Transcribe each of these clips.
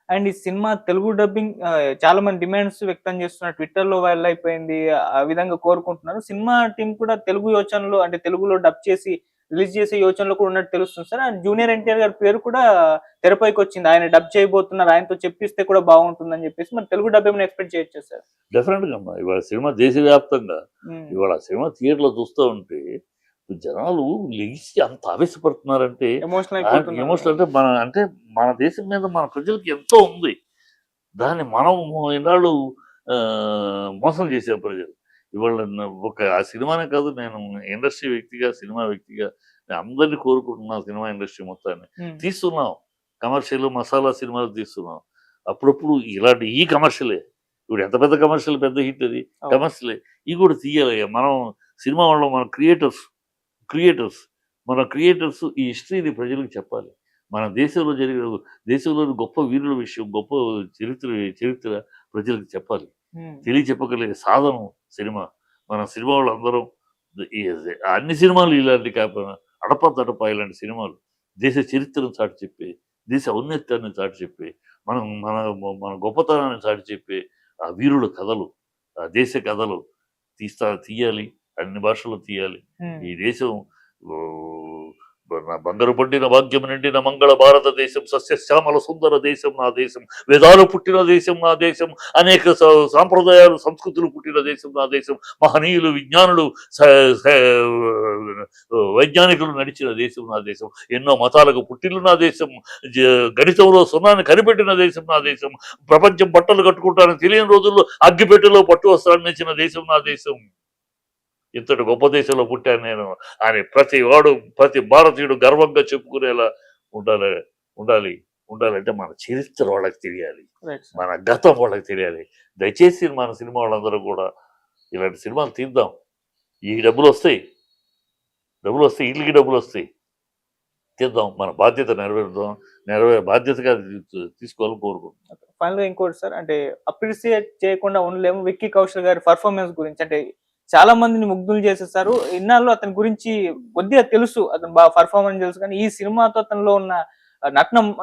And ఈ cinema Telugu dubbing చాలా మంది డిమాండ్స్ వ్యక్తం చేస్తున్నారు. ట్విట్టర్‌లో వైరల్ అయిపోయింది. ఆ విధంగా కోరుకుంటున్నారు. సినిమా టీమ్ కూడా తెలుగు యోచనలో అంటే తెలుగులో డబ్ చేసి రిలీజ్ చేసే యోచనలో కూడా ఉన్నట్టు తెలుస్తుంది సార్. అండ్ జూనియర్ ఎన్టీఆర్ గారి పేరు కూడా తెరపైకొచ్చింది. ఆయన డబ్ చేయబోతున్నారు. ఆయనతో చెప్పిస్తే కూడా బాగుంటుందని చెప్పేసి మరి తెలుగు డబ్ ఏమైనా ఎక్స్‌పెక్ట్ చేయొచ్చా సార్? డెఫినెట్‌గా అమ్మా. ఇవాళ సినిమా దేశవ్యాప్తంగా హ్మ్. ఇవాళ సినిమా థియేటర్‌లో చూస్తూ ఉంటే జనాలు లెగిసి అంత ఆవేశపడుతున్నారంటే ఎమోషనల్ అయిపోతున్నారు. ఎమోషనల్ అంటే మన దేశం మీద మన ప్రజలకి ఎంతో ఉంది. దాన్ని మనం ఇన్నాళ్ళు మోసం చేసాం ప్రజలు. ఇవాళ ఆ సినిమానే కాదు, నేను ఇండస్ట్రీ వ్యక్తిగా, సినిమా వ్యక్తిగా నేను అందరిని కోరుకుంటున్నా సినిమా ఇండస్ట్రీ మొత్తాన్ని. హ్మ్. తీస్తున్నాం. కమర్షియల్, మసాలా సినిమాలు తీస్తున్నాం. అప్పుడప్పుడు ఇలాంటి ఈ కమర్షియలే. ఇప్పుడు ఎంత పెద్ద కమర్షియల్, పెద్ద హిట్ అది. అవును. కమర్షియలే. ఇవి కూడా తీయాలి. మనం సినిమా వాళ్ళం, మన క్రియేటర్స్ మన క్రియేటర్స్ ఈ హిస్టరీని ప్రజలకు చెప్పాలి. మన దేశంలో జరిగిన, దేశంలోని గొప్ప వీరుల విషయం, గొప్ప చరిత్ర చరిత్ర ప్రజలకు చెప్పాలి. హ్మ్. తెలియచెప్పగలిగే సాధనం సినిమా. మన సినిమా వాళ్ళందరం ఈ అన్ని సినిమాలు ఇలాంటివి కాకపోయినా అడపాదడపా ఇలాంటి సినిమాలు దేశ చరిత్రను చాటి చెప్పి, దేశ ఔన్నత్యాన్ని చాటి చెప్పి, మనం మన మన గొప్పతనాన్ని చాటి చెప్పి, ఆ వీరుల కథలు, ఆ దేశ కథలు తీయాలి. అన్ని భాషల్లో తీయాలి. హ్మ్. ఈ దేశం బంగారు పండిన భాగ్యం నిండిన మంగళ భారతదేశం, సస్యశ్యామల సుందర దేశం నా దేశం, వేదాలు పుట్టిన దేశం నా దేశం, అనేక సాంప్రదాయాలు సంస్కృతులు పుట్టిన దేశం నా దేశం, మహనీయులు విజ్ఞానులు వైజ్ఞానికులు నడిచిన దేశం నా దేశం, ఎన్నో మతాలకు పుట్టిల్లు నా దేశం, గణితంలో సున్నాన్ని కనిపెట్టిన దేశం నా దేశం, ప్రపంచం బట్టలు కట్టుకుంటానని తెలియని రోజుల్లో అగ్గిపెట్టెలో పట్టు వస్త్రాన్ని ఇచ్చిన దేశం నా దేశం. ఇంతటి గొప్ప దేశంలో పుట్టాను నేను అని ప్రతి భారతీయుడు గర్వంగా చెప్పుకునేలా ఉండాలి. ఉండాలి ఉండాలంటే మన చరిత్ర వాళ్ళకి తెలియాలి. Right sir. మన గతం వాళ్ళకి తెలియాలి. దయచేసి మన సినిమా వాళ్ళందరూ కూడా ఇలాంటి సినిమాలు తీద్దాం. ఈ డబ్బులొస్తాయి. ఈట్లికి డబ్బులొస్తాయి. తీద్దాం. మన బాధ్యత నెరవేరుద్దాం. బాధ్యతగా తీసుకోవాలని కోరుకుంటున్నాను. ఫైనల్‌గా ఇంకోటి సార్ అంటే అప్రిషియేట్ చేయకుండా ఉండలేము. విక్కీ కౌశల్ గారి పెర్ఫార్మన్స్ గురించి. అంటే చాలా మందిని ముగ్ధులు చేసేసారు. ఇన్నాళ్ళు అతని గురించి కొద్దిగా తెలుసు. అతను బాగా పెర్ఫార్మన్స్ తెలుసు. కానీ ఈ సినిమాతో అతనిలో ఉన్న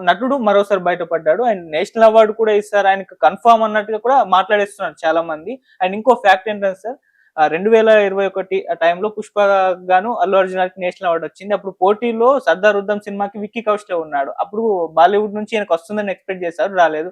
నటుడు మరోసారి బయటపడ్డాడు. అండ్ నేషనల్ అవార్డ్ కూడా ఇస్తారు. ఆయనకు కన్ఫర్మ్ అన్నట్టుగా కూడా మాట్లాడేస్తున్నారు చాలా మంది. అండ్ ఇంకో ఫ్యాక్ట్ ఏంటంటే సార్ 2021 ఆ టైంలో 'పుష్ప' గాను అల్లు అర్జున్ గారికి నేషనల్ అవార్డ్ వచ్చింది. అప్పుడు పోటీలో 'సర్దార్ ఉధమ్' సినిమాకి విక్కీ కౌశలే ఉన్నాడు. అప్పుడు బాలీవుడ్ నుంచి ఈయనకు వస్తుందని ఎక్స్‌పెక్ట్ చేశారు. రాలేదు.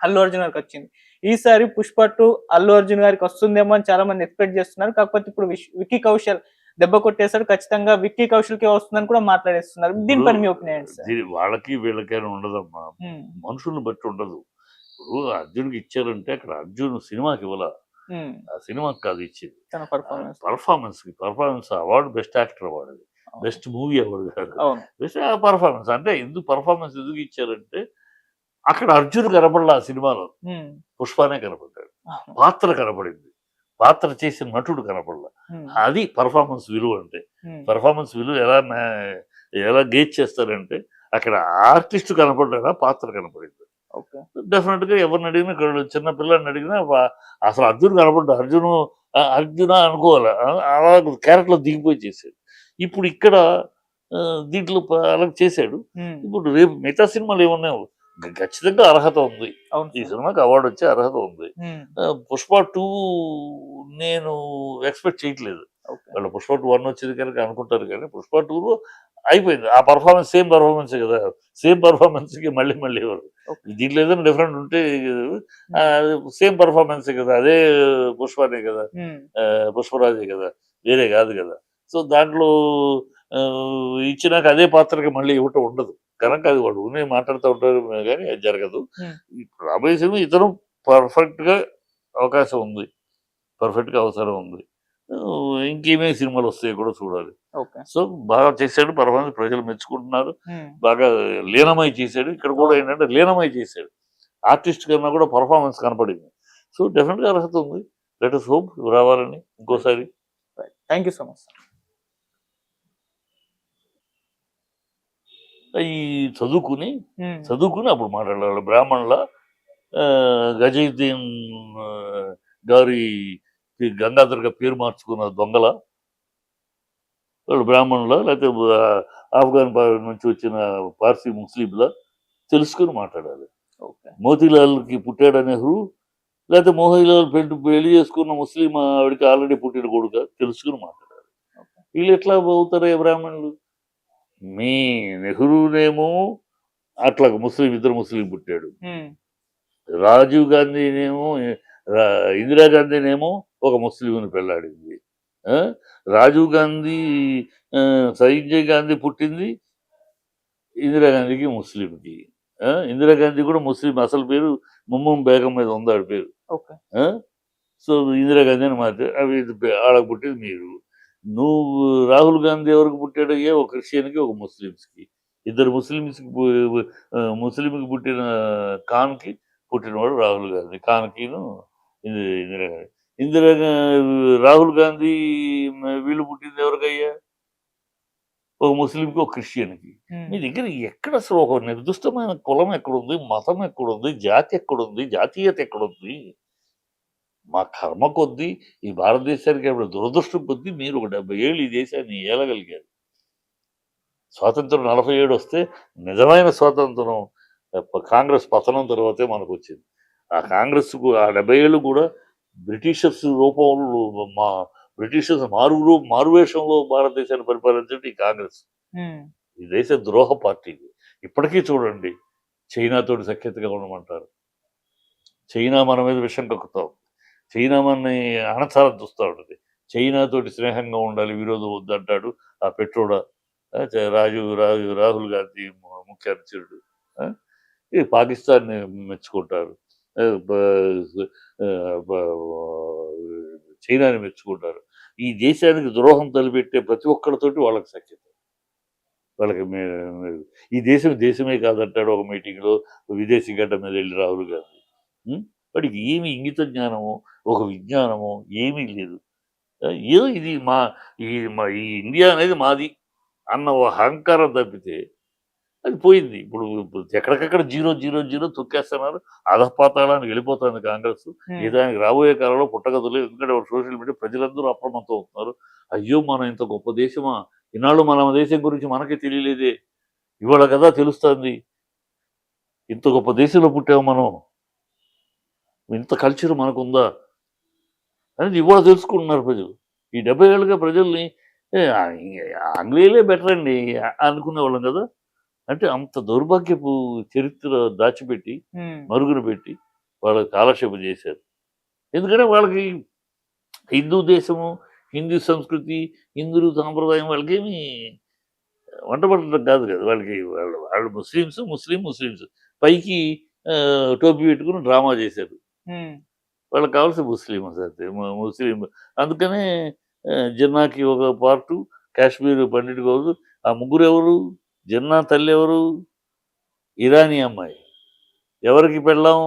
అల్లు అర్జున్ గారికొచ్చింది. ఈసారి 'పుష్ప 2' అల్లు అర్జున్ గారికి వస్తుందేమో అని చాలా మంది ఎక్స్‌పెక్ట్ చేస్తున్నారు. కాకపోతే ఇప్పుడు విక్కీ కౌశల్ దెబ్బ కొట్టేసాడు. ఖచ్చితంగా విక్కీ కౌశల్‌కే వస్తుందని కూడా మాట్లాడేస్తున్నారు. దీనిపైన మీ ఒపీనియన్ ఏంటి సార్? వాళ్ళకి వీళ్ళకైనా ఉండదమ్మా. హ్మ్. మనుషుల్ని బట్టి ఉండదు. ఇప్పుడు అర్జున్‌కి ఇచ్చారంటే అక్కడ అర్జున్ సినిమాకి ఇవ్వల. హ్మ్. ఆ సినిమాకి కాదు ఇచ్చేది. తన performance. Performance award best actor award అది. అవును. బెస్ట్ మూవీ అవార్డ్ కాదు. అవును. బెస్ట్ పర్ఫార్మెన్స్ అంటే పర్ఫార్మెన్స్ ఎందుకు ఇచ్చారంటే అక్కడ అర్జున్ కనపడలా ఆ సినిమాలో. హ్మ్. పుష్పనే కనపడ్డాడు. అవును. పాత్ర కనపడింది. పాత్ర చేసిన నటుడు కనపడలా. హ్మ్. అది పర్ఫార్మెన్స్ విలువ అంటే. హ్మ్. పర్ఫార్మెన్స్ విలువ ఎలా గేజ్ చేస్తారంటే అక్కడ ఆర్టిస్ట్ కనపడ్డాడా, పాత్ర కనపడింది. ఓకే. డెఫినెట్‌గా ఎవరిని అడిగినా, ఇక్కడ చిన్న పిల్లాడిని అడిగినా అసలు అర్జున్ కనపడ్డా. అర్జునా అనుకోవాలా. అలా క్యారెక్టర్‌లో దిగిపోయి చేసాడు. ఇప్పుడు ఇక్కడ దీంట్లో అలా చేసాడు. హ్మ్. ఇప్పుడు రేపు మిగతా సినిమాలు ఏమున్నాయి, ఖచ్చితంగా అర్హత ఉంది. అవును ఈ సార్. సినిమాకి అవార్డ్ వచ్చే అర్హత ఉంది. హ్మ్. 'పుష్ప 2' నేను ఎక్స్‌పెక్ట్ చేయట్లేదు. ఓకే. వాళ్ళు 'పుష్ప 2' 1 వచ్చింది కనుక అనుకుంటారు కానీ 'పుష్ప 2'లో అయిపోయింది. ఆ పర్ఫార్మెన్స్ సేమ్ పర్ఫార్మెన్సే కదా! సేమ్ పర్ఫార్మెన్స్‌కి మళ్ళీ ఎవరు? ఓకే. దీంట్లో ఏదైనా డిఫరెంట్ ఉంటే హ్మ్. సేమ్ పర్ఫార్మెన్సే కదా! అదే 'పుష్పనే' కదా! హ్మ్. 'పుష్పరాజే' కదా! వేరే కాదు కదా! సో, దాంట్లో ఇచ్చినాక అదే పాత్రకి మళ్ళీ ఇవ్వటం ఉండదు. కనుక అది వాడు ఊరినే మాట్లాడుతూ ఉంటారు గానీ అది జరగదు. హ్మ్. ఇప్పుడు రాబోయే సినిమా ఇతను పర్ఫెక్ట్‌గా అవకాశం ఉంది. పర్ఫెక్ట్‌గా అవసరం ఉంది. ఇంకేమేమి సినిమాలొస్తాయో కూడా చూడాలి. ఓకే. సో, బాగా చేశాడు. పర్వాలేదు, ప్రజలు మెచ్చుకుంటున్నారు. హ్మ్. బాగా లీనమై చేశాడు. ఇక్కడ కూడా అవును. ఏంటంటే లీనమై చేశాడు. ఆర్టిస్ట్ కన్నా కూడా పర్ఫార్మెన్స్ కనపడింది. సో, డెఫినిట్‌గా అర్హత ఉంది. లెట్ అస్ హోప్ రావాలని రైట్. ఇంకోసారి. Right. Thank you so much sir. ఈ చదువుకుని, హ్మ్. అప్పుడు మాట్లాడాలి. బ్రాహ్మణుల 'గజయుద్దీన్' ఆహ్, గారి గంగాధర్‌గా పేరు మార్చుకున్న దొంగల, వాళ్ళు బ్రాహ్మణులా లేకపోతే ఆఫ్ఘన్ నుంచి వచ్చిన పార్సీ ముస్లింలా తెలుసుకొని మాట్లాడాలి. ఓకే. మోతీలాల్కి పుట్టాడా నెహ్రూ, లేకపోతే మోతీలాల్ పెళ్లి చేసుకున్న ముస్లిం ఆవిడకి ఆల్రెడీ పుట్టిన కొడుక తెలుసుకుని మాట్లాడాలి. ఓకే. వీళ్ళు ఎట్లా అవుతారే బ్రాహ్మణులు? మీ నెహ్రూనేమో అట్లా ఇద్దరు ముస్లిం పుట్టాడు. రాజీవ్ గాంధీనేమో ఇందిరాగాంధీనేమో ఒక ముస్లింని పెళ్ళాడింది. రాజీవ్ గాంధీ సంజయ్ గాంధీ పుట్టింది ఇందిరాగాంధీకి ముస్లింకి. ఇందిరాగాంధీ కూడా ముస్లిం, అసలు పేరు ముమ్మం బేగం మీద ఉంది ఆవిడ పేరు. ఓకే. సో ఇందిరాగాంధీ అని మార్చారు. అవి ఆడకు పుట్టింది మీరు. నువ్వు రాహుల్ గాంధీ ఎవరికి పుట్టాడయ్యా? ఒక క్రిస్టియన్కి, ఒక ముస్లిమ్స్కి. ఇద్దరు ముస్లింకి పుట్టిన ఖాన్కి పుట్టినవాడు రాహుల్ గాంధీ. ఖాన్కిను ఇందిరాగాంధీ. రాహుల్ గాంధీ వీళ్ళు పుట్టింది ఎవరికయ్యా? ఒక ముస్లింకి, ఒక క్రిస్టియన్కి. మీ దగ్గర ఎక్కడ అసలు ఒక నిర్దిష్టమైన కులం ఎక్కడుంది, మతం ఎక్కడుంది, జాతి ఎక్కడుంది, జాతీయత ఎక్కడుంది? మా కర్మ కొద్దీ ఈ భారతదేశానికి అప్పుడు దురదృష్టం కొద్దీ మీరు ఒక 70 ఏళ్ళు ఈ దేశాన్ని ఏలగలిగారు. స్వాతంత్రం 47 వస్తే నిజమైన స్వాతంత్రం కాంగ్రెస్ పతనం తర్వాతే మనకు వచ్చింది. ఆ కాంగ్రెస్కు ఆ 70 ఏళ్ళు కూడా బ్రిటిషర్స్ రూపంలో బ్రిటిషర్స్ మారువేషంలో భారతదేశాన్ని పరిపాలించడం ఈ కాంగ్రెస్. ఈ దేశ ద్రోహ పార్టీ. ఇప్పటికీ చూడండి, చైనాతోటి సఖ్యతగా ఉండమంటారు. చైనా మన మీద విషం కక్కుతాం. చైనా మనని అణచాలని చూస్తూ ఉంటుంది. చైనాతోటి స్నేహంగా ఉండాలి, విరోధం వద్దంటాడు ఆ పెట్రోడా. రాహుల్ గాంధీ ముఖ్య అనుచరుడు. ఈ పాకిస్తాన్ని మెచ్చుకుంటారు, చైనాని మెచ్చుకుంటారు. ఈ దేశానికి ద్రోహం తలపెట్టే ప్రతి ఒక్కరితోటి వాళ్ళకి సఖ్యత. వాళ్ళకి ఈ దేశమే కాదంటాడు ఒక మీటింగ్లో విదేశీ గడ్డ మీద వెళ్ళి రాహుల్ గాంధీ. వాడికి ఏమి ఇంగిత జ్ఞానమో, ఒక విజ్ఞానమో ఏమీ లేదు. ఏదో ఇది ఈ ఇండియా అనేది మాది అన్న ఒక అహంకారం తప్పితే అది పోయింది. ఇప్పుడు ఎక్కడికక్కడ 0-0-0 తొక్కేస్తున్నారు. అధపాతాళానికి వెళ్ళిపోతుంది కాంగ్రెస్. దానికి రాబోయే కాలంలో పుట్టగతులు. ఎందుకంటే సోషల్ మీడియా ప్రజలందరూ అప్రమత్తం అవుతున్నారు. అయ్యో, మనం ఇంత గొప్ప దేశమా? ఈనాళ్ళు మన దేశం గురించి మనకే తెలియలేదే, ఇవాళ కదా తెలుస్తుంది. ఇంత గొప్ప దేశంలో పుట్టాము మనం, ఇంత కల్చర్ మనకుందా అనేది ఇవాళ తెలుసుకుంటున్నారు ప్రజలు. ఈ 70 ఏళ్ళుగా ప్రజల్ని ఆంగ్లేయులే బెటర్ అండి అనుకునేవాళ్ళం కదా. అంటే అంత దౌర్భాగ్యపు చరిత్ర దాచిపెట్టి మరుగున పెట్టి వాళ్ళకి కాలక్షేపం చేశారు. ఎందుకంటే వాళ్ళకి హిందూ దేశము, హిందూ సంస్కృతి, హిందూ సాంప్రదాయం వాళ్ళకేమి వంటపడటం కాదు కదా. వాళ్ళు ముస్లిమ్స్ పైకి టోపీ పెట్టుకుని డ్రామా చేశారు. వాళ్ళకి కావాల్సిన ముస్లిం. అందుకనే జిన్నాకి ఒక పార్టు, కాశ్మీర్ పండిట్ కావచ్చు. ఆ ముగ్గురు ఎవరు? జిన్నా తల్లి ఎవరు? ఇరానీ అమ్మాయి. ఎవరికి పెళ్ళాం?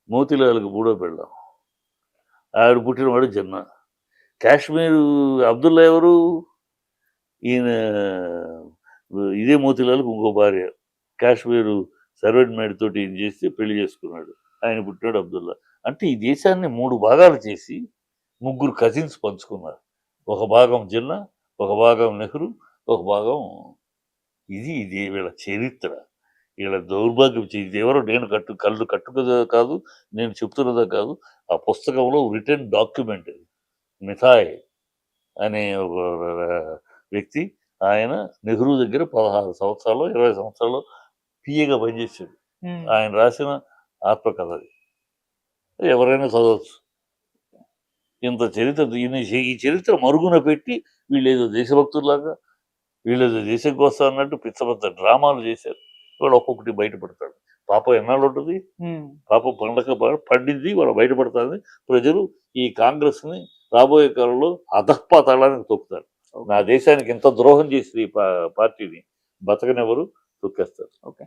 మోతీలాల్కి మూడో పెళ్ళాం. ఆవిడ పుట్టినవాడు జిన్నా. కాశ్మీర్ అబ్దుల్లా ఎవరు? ఈయన ఇదే మోతీలాల్కి ఇంకో భార్య. కాశ్మీరు సర్వెంట్ మేడ్ తోటి ఈయన చేసి పెళ్లి చేసుకున్నాడు. ఆయన పుట్టినాడు అబ్దుల్లా. అంటే ఈ దేశాన్ని 3 భాగాలు చేసి ముగ్గురు కజిన్స్ పంచుకున్నారు. ఒక భాగం జిన్నా, ఒక భాగం నెహ్రూ, ఒక భాగం ఇది వీళ్ళ చరిత్ర. వీళ్ళ దౌర్భాగ్యం. ఇది ఎవరో నేను కట్టుకదా కాదు, నేను చెప్తున్నదా కాదు. ఆ పుస్తకంలో రిటర్న్ డాక్యుమెంట్. మిథాయ్ అనే ఒక వ్యక్తి, ఆయన నెహ్రూ దగ్గర 16 సంవత్సరాలు 20 సంవత్సరాలు పిఏగా పనిచేశాడు. ఆయన రాసిన ఆత్మకథ. ఎవరైనా చదవచ్చు. ఇంత చరిత్ర, ఈ చరిత్ర మరుగున పెట్టి వీళ్ళేదో దేశభక్తుల్లాగా, వీళ్ళేదో దేశం కోసం అన్నట్టు పిచ్చ డ్రామాలు చేశారు. వాళ్ళు ఒక్కొక్కటి బయటపడతాడు. పాపం ఎన్నాళ్ళు ఉంటుంది? పాపం పండింది వాళ్ళు బయటపడుతుంది. ప్రజలు ఈ కాంగ్రెస్ ని రాబోయే కాలంలో అధఃపాతాళానికి తొక్కుతారు. నా దేశానికి ఎంత ద్రోహం చేసి ఈ పార్టీని బతకనెవరు తొక్కేస్తారు. ఓకే.